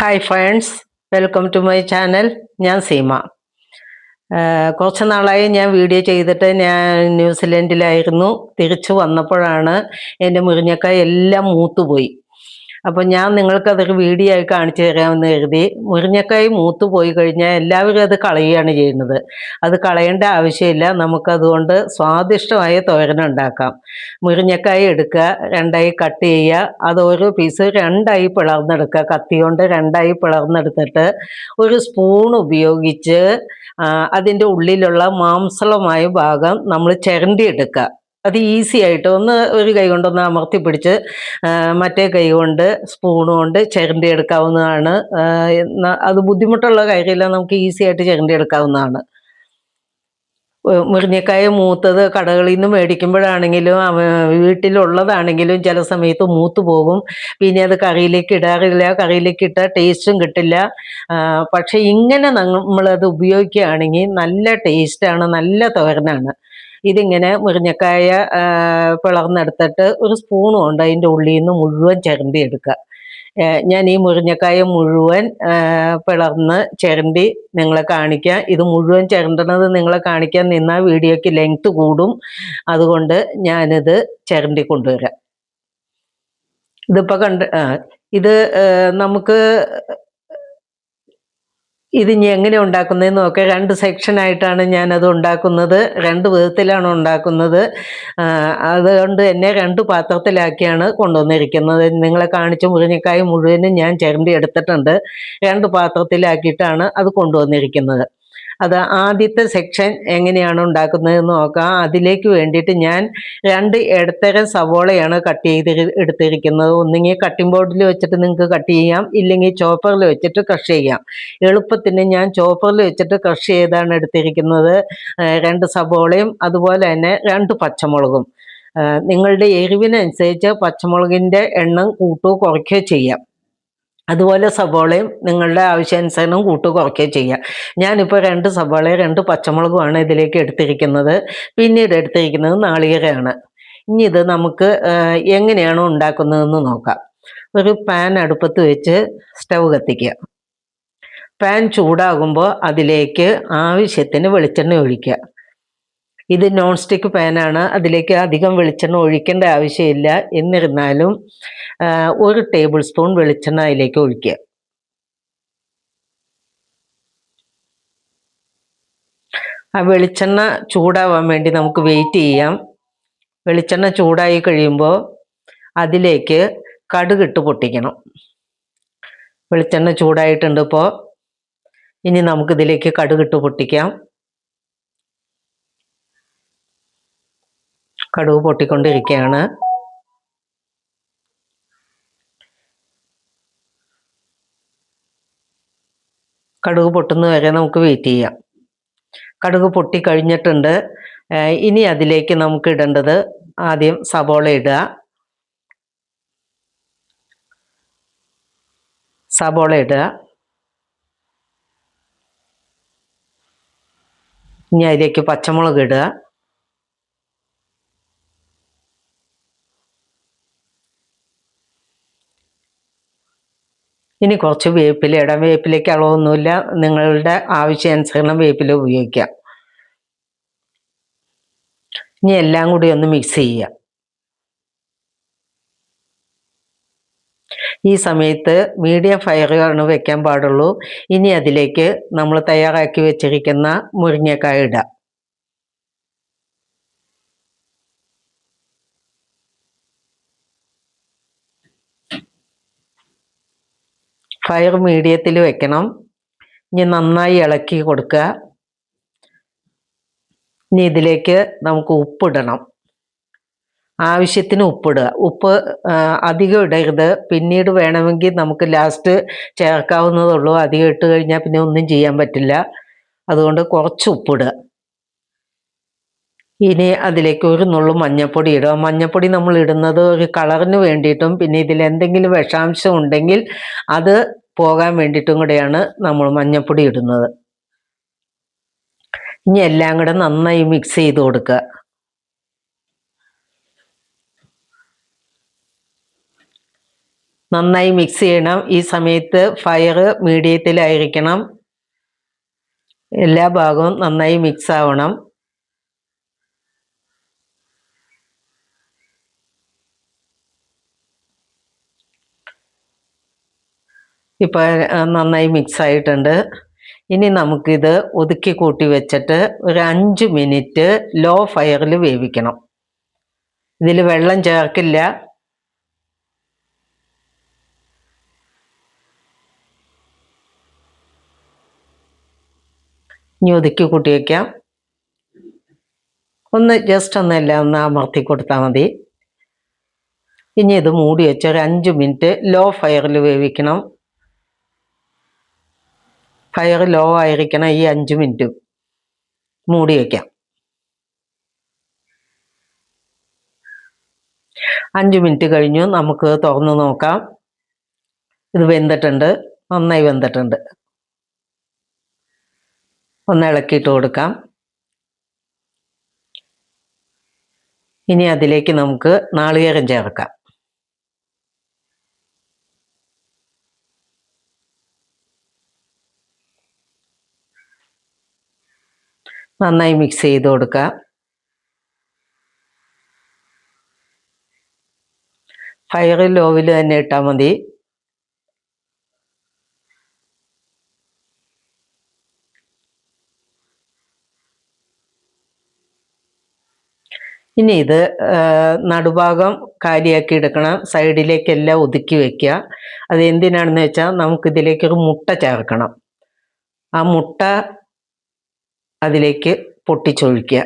Hi friends, welcome to my channel. ഞാൻ സീമ. കുറച്ച് നാളായി ഞാൻ വീഡിയോ ചെയ്തിട്ട്. ഞാൻ ന്യൂസിലൻഡിലായിരുന്നു. തിരിച്ചു വന്നപ്പോഴാണ് എൻ്റെ മുരിങ്ങക്കായ എല്ലാം മൂത്തുപോയി. അപ്പോൾ ഞാൻ നിങ്ങൾക്കതൊരു വീഡിയോ ആയി കാണിച്ചു തരാമെന്ന് കരുതി. മുരിങ്ങക്കായ മൂത്ത് പോയി കഴിഞ്ഞാൽ എല്ലാവരും അത് കളയുകയാണ് ചെയ്യുന്നത്. അത് കളയേണ്ട ആവശ്യമില്ല. നമുക്കതുകൊണ്ട് സ്വാദിഷ്ടമായ തോരനുണ്ടാക്കാം. മുരിങ്ങക്കായ എടുക്കുക, രണ്ടായി കട്ട് ചെയ്യുക, അത് ഓരോ പീസ് രണ്ടായി പിളർന്നെടുക്കുക. കത്തി കൊണ്ട് രണ്ടായി പിളർന്നെടുത്തിട്ട് ഒരു സ്പൂൺ ഉപയോഗിച്ച് അതിൻ്റെ ഉള്ളിലുള്ള മാംസളമായ ഭാഗം നമ്മൾ ചിരണ്ടിയെടുക്കുക. അത് ഈസി ആയിട്ട് ഒരു കൈ കൊണ്ടൊന്ന് അമർത്തി പിടിച്ച് മറ്റേ കൈ കൊണ്ട് സ്പൂൺ കൊണ്ട് ചിരണ്ടി എടുക്കാവുന്നതാണ്. അത് ബുദ്ധിമുട്ടുള്ള കാര്യമില്ല, നമുക്ക് ഈസി ആയിട്ട് ചിരണ്ടി എടുക്കാവുന്നതാണ്. മുരിങ്ങക്കായ മൂത്തത് കടകളിൽ നിന്ന് മേടിക്കുമ്പോഴാണെങ്കിലും വീട്ടിലുള്ളതാണെങ്കിലും ചില സമയത്ത് മൂത്ത് പോകും. പിന്നെ അത് കറിയിലേക്ക് ഇടാറില്ല. കറിയിലേക്ക് ഇട്ടാൽ ടേസ്റ്റും കിട്ടില്ല. പക്ഷെ ഇങ്ങനെ നമ്മളത് ഉപയോഗിക്കുകയാണെങ്കിൽ നല്ല ടേസ്റ്റാണ്, നല്ല തോരനാണ്. ഇതിങ്ങനെ മുരിങ്ങക്കായ പിളർന്നെടുത്തിട്ട് ഒരു സ്പൂൺ കൊണ്ട് അതിൻ്റെ ഉള്ളിൽ നിന്ന് മുഴുവൻ ചിരണ്ടി എടുക്കുക. ഞാൻ ഈ മുരിങ്ങക്കായ മുഴുവൻ പിളർന്ന് ചിരണ്ടി നിങ്ങളെ കാണിക്കാം. ഇത് മുഴുവൻ ചിരണ്ടണത് നിങ്ങളെ കാണിക്കാൻ നിന്നാൽ വീഡിയോയ്ക്ക് ലെങ്ത് കൂടും. അതുകൊണ്ട് ഞാനിത് ചിരണ്ടി കൊണ്ടുവരാം. ഇതിപ്പോൾ ഇത് നമുക്ക് ഇനി എങ്ങനെ ഉണ്ടാക്കുന്നതെന്ന് നോക്കാം. 2 സെക്ഷനായിട്ടാണ് ഞാനത് ഉണ്ടാക്കുന്നത്. 2 വിധത്തിലാണ് ഉണ്ടാക്കുന്നത്. അതുകൊണ്ട് തന്നെ 2 പാത്രത്തിലാക്കിയാണ് കൊണ്ടുവന്നിരിക്കുന്നത്. നിങ്ങളെ കാണിച്ച മുരിങ്ങക്കായ മുഴുവനും ഞാൻ ചിരണ്ടി എടുത്തിട്ടുണ്ട്. 2 പാത്രത്തിലാക്കിയിട്ടാണ് അത് കൊണ്ടുവന്നിരിക്കുന്നത്. അത് ആദ്യത്തെ സെക്ഷൻ എങ്ങനെയാണ് ഉണ്ടാക്കുന്നതെന്ന് നോക്കാം. അതിലേക്ക് വേണ്ടിയിട്ട് ഞാൻ 2 ഇടത്തരം സവോളയാണ് കട്ട് ചെയ്ത് എടുത്തിരിക്കുന്നത്. ഒന്നുകിൽ കട്ടിംഗ് ബോർഡിൽ വെച്ചിട്ട് നിങ്ങൾക്ക് കട്ട് ചെയ്യാം, ഇല്ലെങ്കിൽ ചോപ്പറിൽ വെച്ചിട്ട് ക്രഷ് ചെയ്യാം. എളുപ്പത്തിന് ഞാൻ ചോപ്പറിൽ വെച്ചിട്ട് ക്രഷ് ചെയ്താണ് എടുത്തിരിക്കുന്നത്. 2 സവോളയും അതുപോലെ തന്നെ 2 പച്ചമുളകും. നിങ്ങളുടെ എരിവിനനുസരിച്ച് പച്ചമുളകിൻ്റെ എണ്ണം കൂട്ടുകയോ കുറയ്ക്കുകയോ ചെയ്യാം. അതുപോലെ സവോളയും നിങ്ങളുടെ ആവശ്യാനുസരണം കുറയ്ക്കുകയോ ചെയ്യാം. ഞാനിപ്പോൾ 2 സവോളയും 2 പച്ചമുളകുമാണ് ഇതിലേക്ക് എടുത്തിരിക്കുന്നത്. പിന്നീട് എടുത്തിരിക്കുന്നത് നാളികേരമാണ്. ഇനി ഇത് നമുക്ക് എങ്ങനെയാണ് ഉണ്ടാക്കുന്നതെന്ന് നോക്കാം. ഒരു പാൻ അടുപ്പത്ത് വെച്ച് സ്റ്റൗ കത്തിക്കുക. പാൻ ചൂടാകുമ്പോൾ അതിലേക്ക് ആവശ്യത്തിന് വെളിച്ചെണ്ണ ഒഴിക്കുക. ഇത് നോൺ സ്റ്റിക്ക് പാനാണ്. അതിലേക്ക് അധികം വെളിച്ചെണ്ണ ഒഴിക്കേണ്ട ആവശ്യമില്ല. എന്നിരുന്നാലും 1 ടേബിൾ സ്പൂൺ വെളിച്ചെണ്ണ അതിലേക്ക് ഒഴിക്കുക. ആ വെളിച്ചെണ്ണ ചൂടാവാൻ വേണ്ടി നമുക്ക് വെയിറ്റ് ചെയ്യാം. വെളിച്ചെണ്ണ ചൂടായി കഴിയുമ്പോൾ അതിലേക്ക് കടുകിട്ട് പൊട്ടിക്കണം. വെളിച്ചെണ്ണ ചൂടായിട്ടുണ്ട്. ഇപ്പോൾ ഇനി നമുക്കിതിലേക്ക് കടുകിട്ട് പൊട്ടിക്കാം. കടുക് പൊട്ടിക്കൊണ്ടിരിക്കുകയാണ്. കടുക് പൊട്ടുന്ന വരെ നമുക്ക് വെയിറ്റ് ചെയ്യാം. കടുക് പൊട്ടിക്കഴിഞ്ഞിട്ടുണ്ട്. ഇനി അതിലേക്ക് നമുക്ക് ഇടേണ്ടത് ആദ്യം സവോള ഇടുക. ഇനി അതിലേക്ക് പച്ചമുളക് ഇടുക. ഇനി കുറച്ച് വേപ്പില ഇടാം. വേപ്പിലയ്ക്ക് അളവൊന്നുമില്ല, നിങ്ങളുടെ ആവശ്യാനുസരണം വേപ്പില ഉപയോഗിക്കാം. ഇനി എല്ലാം കൂടി ഒന്ന് മിക്സ് ചെയ്യുക. ഈ സമയത്ത് മീഡിയം ഫയറിലാണ് വെക്കാൻ പാടുള്ളൂ. ഇനി അതിലേക്ക് നമ്മൾ തയ്യാറാക്കി വെച്ചിരിക്കുന്ന മുരിങ്ങക്കായ ഇടാം. ഫയർ മീഡിയത്തിൽ വെക്കണം. ഇനി നന്നായി ഇളക്കി കൊടുക്കുക. ഇനി ഇതിലേക്ക് നമുക്ക് ഉപ്പിടണം. ആവശ്യത്തിന് ഉപ്പിടുക. ഉപ്പ് അധികം ഇടരുത്. പിന്നീട് വേണമെങ്കിൽ നമുക്ക് ലാസ്റ്റ് ചേർക്കാവുന്നതുള്ളൂ. അധികം ഇട്ട് കഴിഞ്ഞാൽ പിന്നെ ഒന്നും ചെയ്യാൻ പറ്റില്ല. അതുകൊണ്ട് കുറച്ച് ഉപ്പിടുക. ഇനി അതിലേക്ക് ഒരു നുള്ളു മഞ്ഞൾപ്പൊടി ഇടുക. മഞ്ഞൾപ്പൊടി നമ്മൾ ഇടുന്നത് ഒരു കളറിന് വേണ്ടിയിട്ടും പിന്നെ ഇതിൽ എന്തെങ്കിലും വിഷാംശം ഉണ്ടെങ്കിൽ അത് പോകാൻ വേണ്ടിയിട്ടും കൂടെയാണ് നമ്മൾ മഞ്ഞൾപ്പൊടി ഇടുന്നത്. ഇനി എല്ലാം കൂടെ നന്നായി മിക്സ് ചെയ്ത് കൊടുക്കുക. നന്നായി മിക്സ് ചെയ്യണം. ഈ സമയത്ത് ഫയർ മീഡിയത്തിലായിരിക്കണം. എല്ലാ ഭാഗവും നന്നായി മിക്സ് ആവണം. ഇപ്പോൾ നന്നായി മിക്സ് ആയിട്ടുണ്ട്. ഇനി നമുക്കിത് ഒതുക്കി കൂട്ടി വെച്ചിട്ട് ഒരു 5 മിനിറ്റ് ലോ ഫയറിൽ വേവിക്കണം. ഇതിൽ വെള്ളം ചേർക്കില്ല. ഇനി ഒതുക്കി കൂട്ടി വയ്ക്കാം. ജസ്റ്റ് എല്ലാം ഒന്ന് അമർത്തി കൊടുത്താൽ മതി. ഇനി ഇത് മൂടി വെച്ച് ഒരു 5 മിനിറ്റ് ലോ ഫയറിൽ വേവിക്കണം. ഫയർ ലോ ആയിരിക്കണം ഈ 5 മിനിറ്റ്. മൂടി വയ്ക്കാം. 5 മിനിറ്റ് കഴിഞ്ഞു. നമുക്ക് തുറന്ന് നോക്കാം. ഇത് വെന്തിട്ടുണ്ട്, നന്നായി വെന്തിട്ടുണ്ട്. ഒന്ന് ഇളക്കിയിട്ട് കൊടുക്കാം. ഇനി അതിലേക്ക് നമുക്ക് നാളികേരം ചേർക്കാം. നന്നായി മിക്സ് ചെയ്ത് കൊടുക്കുക. ഫയർ ലോവിൽ തന്നെ ഇട്ടാൽ മതി. ഇനി ഇത് നടുഭാഗം കാലിയാക്കി എടുക്കണം. സൈഡിലേക്കെല്ലാം ഒതുക്കി വെക്കുക. അത് എന്തിനാണെന്ന് വെച്ചാൽ നമുക്കിതിലേക്കൊരു മുട്ട ചേർക്കണം. ആ മുട്ട അതിലേക്ക് പൊട്ടിച്ചൊഴിക്കുക.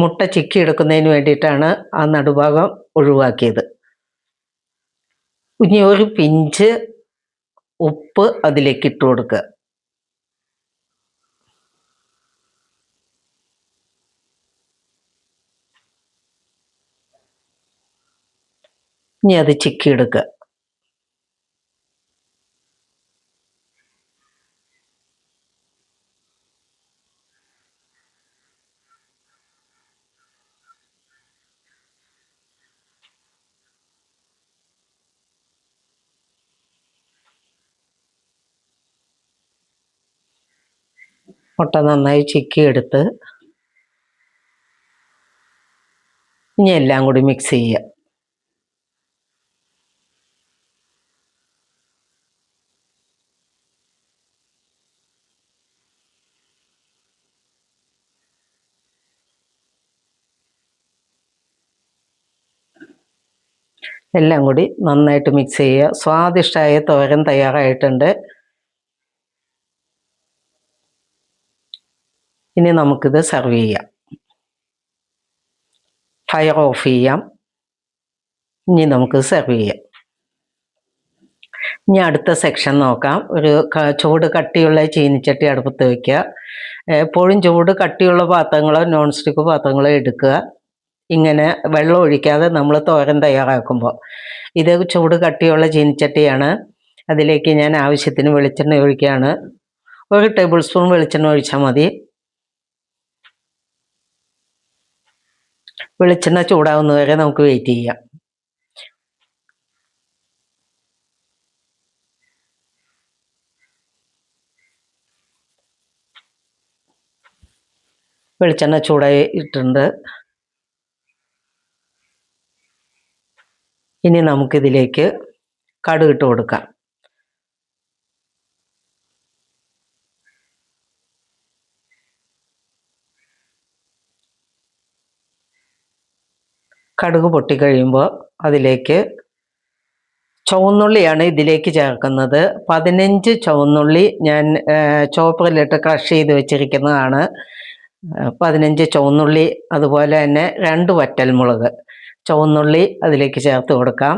മുട്ട ചിക്കി എടുക്കുന്നതിന് വേണ്ടിയിട്ടാണ് ആ നടുഭാഗം ഒഴിവാക്കിയത്. ഇനി ഒരു പിഞ്ച് ഉപ്പ് അതിലേക്ക് ഇട്ട് കൊടുക്കുക. ഇനി അത് ചിക്കി എടുക്കുക. മുട്ട നന്നായി ചിക്കിയെടുത്ത് ഇനി എല്ലാം കൂടി മിക്സ് ചെയ്യുക. എല്ലാം കൂടി നന്നായിട്ട് മിക്സ് ചെയ്യുക. സ്വാദിഷ്ടമായ തോരൻ തയ്യാറായിട്ടുണ്ട്. ഇനി നമുക്കിത് സെർവ് ചെയ്യാം. ഫയർ ഓഫ് ചെയ്യാം. ഇനി നമുക്ക് സെർവ് ചെയ്യാം. ഇനി അടുത്ത സെക്ഷൻ നോക്കാം. ഒരു ചൂട് കട്ടിയുള്ള ചീനിച്ചട്ടി അടുപ്പത്ത് വയ്ക്കുക. എപ്പോഴും ചൂട് കട്ടിയുള്ള പാത്രങ്ങളോ നോൺ സ്റ്റിക്ക് പാത്രങ്ങളോ എടുക്കുക. ഇങ്ങനെ വെള്ളം ഒഴിക്കാതെ നമ്മൾ തോരൻ തയ്യാറാക്കുമ്പോൾ. ഇത് ചൂട് കട്ടിയുള്ള ചീനിച്ചട്ടിയാണ്. അതിലേക്ക് ഞാൻ ആവശ്യത്തിന് വെളിച്ചെണ്ണ ഒഴിക്കുകയാണ്. 1 ടേബിൾ സ്പൂൺ വെളിച്ചെണ്ണ ഒഴിച്ചാൽ മതി. വെളിച്ചെണ്ണ ചൂടാവുന്നവരെ നമുക്ക് വെയിറ്റ് ചെയ്യാം. വെളിച്ചെണ്ണ ചൂടായിട്ടുണ്ട്. ഇനി നമുക്കിതിലേക്ക് കടുക് ഇട്ട് കൊടുക്കാം. കടുക് പൊട്ടിക്കഴിയുമ്പോൾ അതിലേക്ക് ചുവന്നുള്ളിയാണ് ഇതിലേക്ക് ചേർക്കുന്നത്. 15 ചുവന്നുള്ളി ഞാൻ ചോപ്പറിലിട്ട് ക്രഷ് ചെയ്ത് വെച്ചിരിക്കുന്നതാണ്. 15 ചുവന്നുള്ളി, അതുപോലെ തന്നെ 2 വറ്റൽമുളക്. ചുവന്നുള്ളി അതിലേക്ക് ചേർത്ത് കൊടുക്കാം.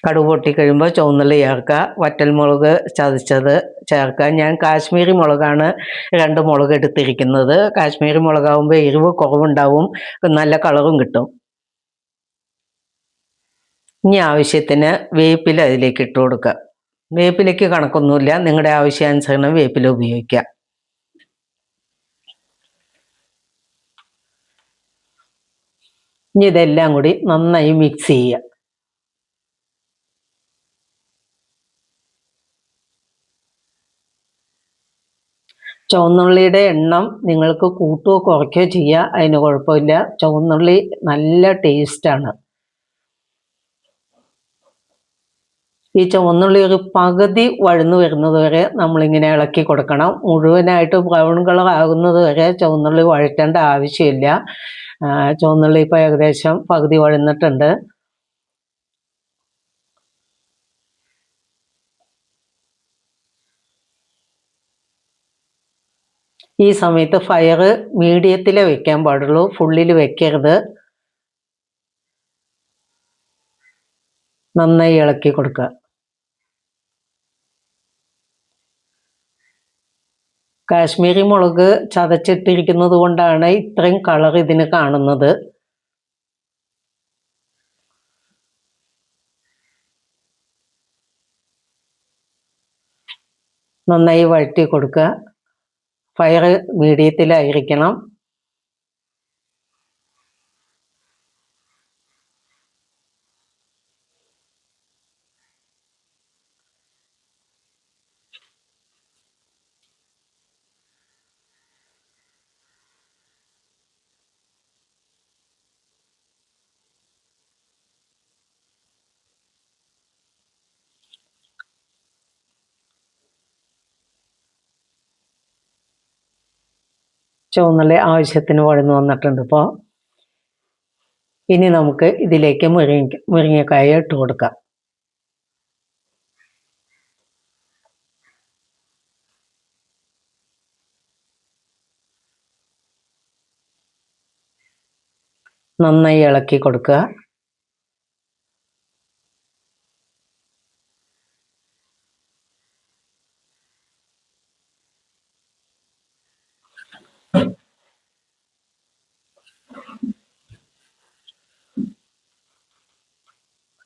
കടുക് പൊട്ടിക്കഴിയുമ്പോൾ ചുവന്നുള്ളി ചേർക്കുക. വറ്റൽമുളക് ചതച്ചത് ചേർക്കുക. ഞാൻ കാശ്മീരി മുളകാണ് 2 മുളക് എടുത്തിരിക്കുന്നത്. കാശ്മീരി മുളകാകുമ്പോൾ എരിവ് കുറവുണ്ടാവും, നല്ല കളറും കിട്ടും. ഇനി ആവശ്യത്തിന് വേപ്പില അതിലേക്ക് ഇട്ട് കൊടുക്കുക. വേപ്പിലയ്ക്ക് കണക്കൊന്നുമില്ല, നിങ്ങളുടെ ആവശ്യാനുസരണം വേപ്പില ഉപയോഗിക്കുക. ഇനി ഇതെല്ലാം കൂടി നന്നായി മിക്സ് ചെയ്യുക. ചുവന്നുള്ളിയുടെ എണ്ണം നിങ്ങൾക്ക് കൂട്ടുകയോ കുറയ്ക്കുകയോ ചെയ്യുക, അതിന് കുഴപ്പമില്ല. ചുവന്നുള്ളി നല്ല ടേസ്റ്റാണ്. ഈ ചുവന്നുള്ളി ഒരു പകുതി വഴന്നു വരുന്നത് വരെ നമ്മളിങ്ങനെ ഇളക്കി കൊടുക്കണം. മുഴുവനായിട്ട് ബ്രൗൺ കളർ ആകുന്നത് വരെ ചുവന്നുള്ളി വഴറ്റേണ്ട ആവശ്യമില്ല. ചുവന്നുള്ളി ഇപ്പോൾ ഏകദേശം പകുതി വഴന്നിട്ടുണ്ട്. ഈ സമയത്ത് ഫയർ മീഡിയത്തിലേ വെക്കാൻ പാടുള്ളൂ, ഫുള്ളിൽ വെക്കരുത്. നന്നായി ഇളക്കി കൊടുക്കുക. കാശ്മീരി മുളക് ചതച്ചിട്ടിരിക്കുന്നത് കൊണ്ടാണ് ഇത്രയും കളർ ഇതിന് കാണുന്നത്. നന്നായി വഴറ്റി കൊടുക്കുക. ഫയർ മീഡിയത്തിലായിരിക്കണം. ചുവന്നുള്ളി ആവശ്യത്തിന് വഴന്നു വന്നിട്ടുണ്ട്. ഇപ്പോൾ ഇനി നമുക്ക് ഇതിലേക്ക് മുരിങ്ങക്കായ ഇട്ട് കൊടുക്കാം. നന്നായി ഇളക്കി കൊടുക്കുക.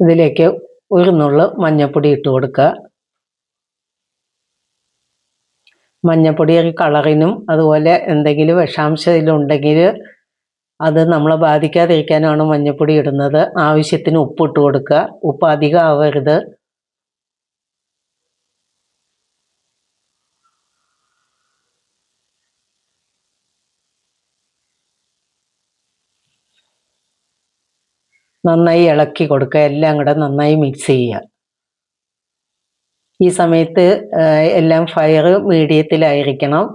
ഇതിലേക്ക് ഒരു നുള്ള് മഞ്ഞൾപ്പൊടി ഇട്ട് കൊടുക്കുക. മഞ്ഞൾപ്പൊടി ഒരു കളറിനും അതുപോലെ എന്തെങ്കിലും വിഷാംശം ഇതിലുണ്ടെങ്കിൽ അത് നമ്മളെ ബാധിക്കാതിരിക്കാനാണ് മഞ്ഞൾപ്പൊടി ഇടുന്നത്. ആവശ്യത്തിന് ഉപ്പിട്ട് കൊടുക്കുക. ഉപ്പ് അധികം ആവരുത്. നന്നായി ഇളക്കി കൊടുക്കുക. എല്ലാം കൂടെ നന്നായി മിക്സ് ചെയ്യുക. ഈ സമയത്ത് എല്ലാം ഫയർ മീഡിയത്തിലായിരിക്കണം.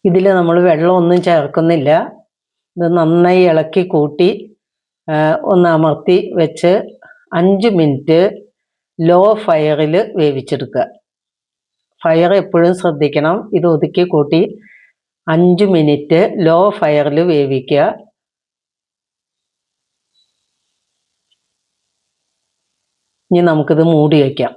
ഇതിൽ നമ്മൾ വെള്ളമൊന്നും ചേർക്കുന്നില്ല. ഇത് നന്നായി ഇളക്കി കൂട്ടി ഒന്ന് അമർത്തി വെച്ച് 5 മിനിറ്റ് ലോ ഫയറിൽ വേവിച്ചെടുക്കുക. ഫയർ എപ്പോഴും ശ്രദ്ധിക്കണം. ഇത് ഒതുക്കി കൂട്ടി 5 മിനിറ്റ് ലോ ഫയറിൽ വേവിക്കുക. ഇനി നമുക്കിത് മൂടി വയ്ക്കാം.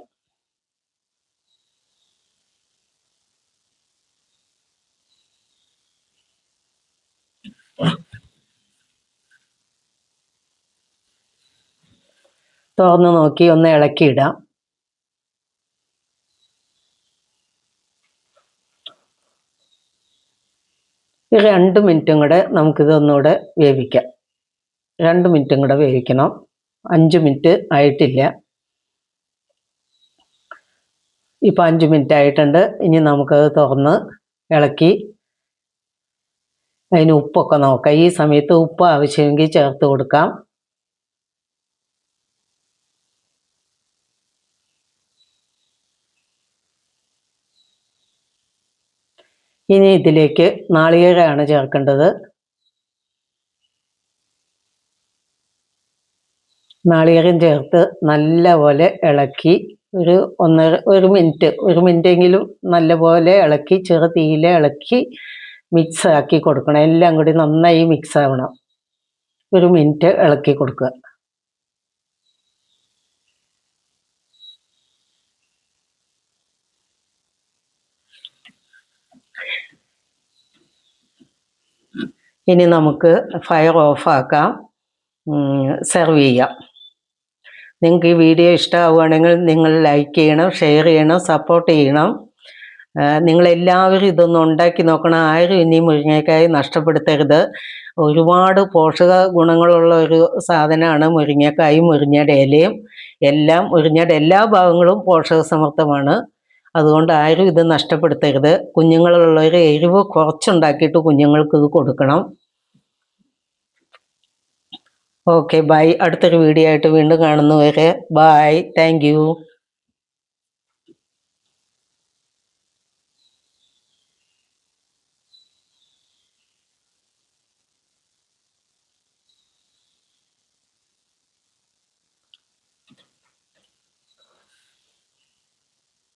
തുറന്ന് നോക്കി ഒന്ന് ഇളക്കിയിടാം. ഒരു 2 മിനിറ്റും കൂടെ നമുക്കിത് ഒന്നുകൂടെ വേവിക്കാം. 2 മിനിറ്റും കൂടെ വേവിക്കണം. 5 മിനിറ്റ് ആയിട്ടില്ല. ഇപ്പം 5 മിനിറ്റ് ആയിട്ടുണ്ട്. ഇനി നമുക്കത് തുറന്ന് ഇളക്കി അതിന് ഉപ്പൊക്കെ നോക്കാം. ഈ സമയത്ത് ഉപ്പ് ആവശ്യമെങ്കിൽ ചേർത്ത് കൊടുക്കാം. ഇനി ഇതിലേക്ക് നാളികേരമാണ് ചേർക്കേണ്ടത്. നാളികേരം ചേർത്ത് നല്ലപോലെ ഇളക്കി ഒരു മിനിറ്റെങ്കിലും നല്ലപോലെ ഇളക്കി ചെറു തീയിൽ ഇളക്കി മിക്സ് ആക്കി കൊടുക്കണം. എല്ലാം കൂടി നന്നായി മിക്സ് ആവണം. 1 മിനിറ്റ് ഇളക്കി കൊടുക്കുക. ഇനി നമുക്ക് ഫയർ ഓഫാക്കാം. സെർവ് ചെയ്യാം. നിങ്ങൾക്ക് ഈ വീഡിയോ ഇഷ്ടമാവുകയാണെങ്കിൽ നിങ്ങൾ ലൈക്ക് ചെയ്യണം, ഷെയർ ചെയ്യണം, സപ്പോർട്ട് ചെയ്യണം. നിങ്ങളെല്ലാവരും ഇതൊന്ന് ഉണ്ടാക്കി നോക്കണം. ആരും ഇനി മുരിങ്ങക്കായ നഷ്ടപ്പെടുത്തരുത്. ഒരുപാട് പോഷക ഗുണങ്ങളുള്ള ഒരു സാധനമാണ് മുരിങ്ങക്കായും മുരിങ്ങയുടെ ഇലയും. മുരിങ്ങയുടെ എല്ലാ ഭാഗങ്ങളും പോഷക സമൃദ്ധമാണ്. അതുകൊണ്ട് ആരും ഇത് നഷ്ടപ്പെടുത്തരുത്. കുഞ്ഞുങ്ങളുള്ളവർ എരിവ് കുറച്ചുണ്ടാക്കിയിട്ട് കുഞ്ഞുങ്ങൾക്ക് ഇത് കൊടുക്കണം. Okay, by. അടുത്തൊരു വീഡിയോ ആയിട്ട് വീണ്ടും കാണുന്നവരെ ബൈ. Thank you.